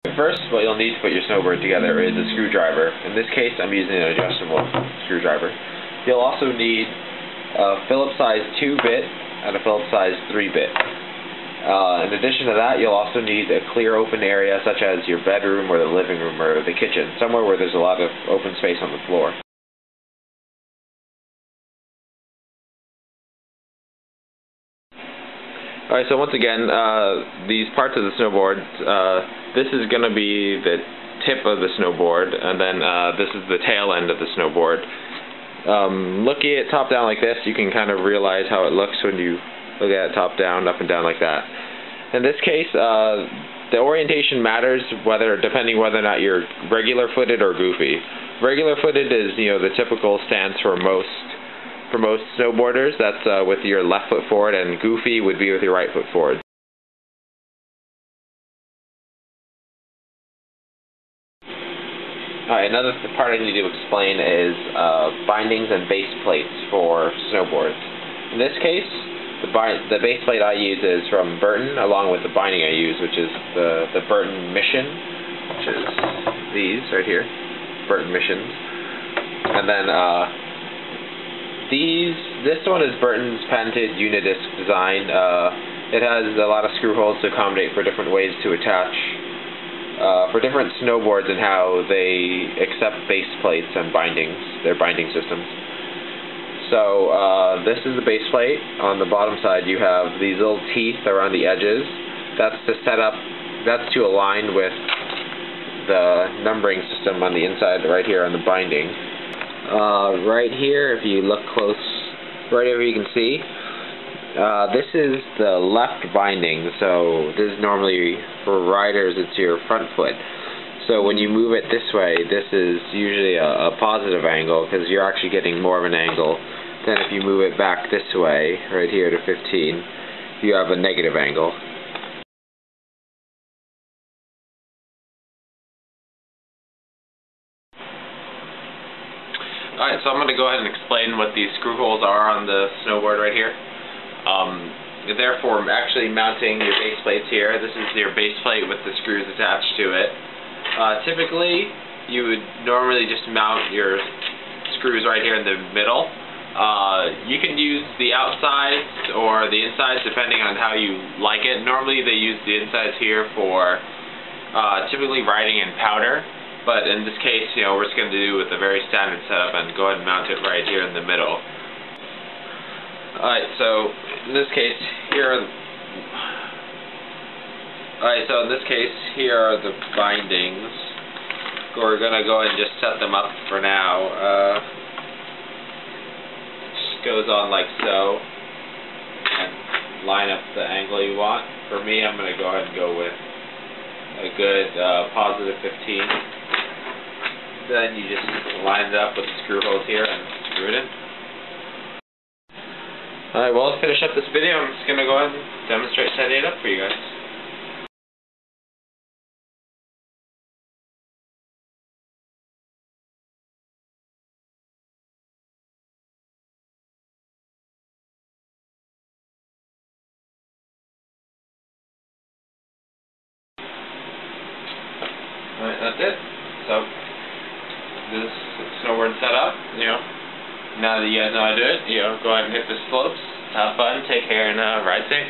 First, what you'll need to put your snowboard together is a screwdriver. In this case, I'm using an adjustable screwdriver. You'll also need a Phillips size 2-bit and a Phillips size 3-bit. In addition to that, you'll also need a clear open area such as your bedroom or the living room or the kitchen, somewhere where there's a lot of open space on the floor. Alright, so once again, these parts of the snowboard, this is going to be the tip of the snowboard, and then this is the tail end of the snowboard. Looking at it top down like this, you can kind of realize how it looks when you look at it top down, up and down like that. In this case, the orientation matters depending whether or not you're regular footed or goofy. Regular footed is, the typical stance for most snowboarders. That's with your left foot forward, and goofy would be with your right foot forward. Alright, another part I need to explain is bindings and base plates for snowboards. In this case, the base plate I use is from Burton, along with the binding I use, which is the Burton Mission, which is these right here, Burton Missions. And then this one is Burton's patented Unidisc design. It has a lot of screw holes to accommodate for different ways to attach, for different snowboards and how they accept base plates and bindings, their binding systems. So this is the base plate. On the bottom side you have these little teeth around the edges. That's to align with the numbering system on the inside right here on the binding. Right here, if you look close, right over you can see, this is the left binding. So this is normally, for riders, it's your front foot. So when you move it this way, this is usually a positive angle, because you're actually getting more of an angle than if you move it back this way, right here to 15, you have a negative angle. Alright, so I'm going to go ahead and explain what these screw holes are on the snowboard right here. Therefore, actually mounting your base plates here. This is your base plate with the screws attached to it. Typically, you would normally just mount your screws right here in the middle. You can use the outsides or the insides depending on how you like it. Normally they use the insides here for typically riding in powder, but in this case, we're just going to do with a very standard setup and go ahead and mount it right here in the middle. Alright, so in this case here are the bindings. We're going to go ahead and just set them up for now. Goes on like so, and line up the angle you want. For me, I'm going to go ahead and go with a good positive 15. Then you just line it up with the screw holes here and screw it in. Alright, well, to finish up this video, I'm just going to go ahead and demonstrate setting it up for you guys. Alright, that's it. So, this snowboard set up, now that you guys know how to do it, go ahead and hit the slopes, have fun, take care, and ride safe.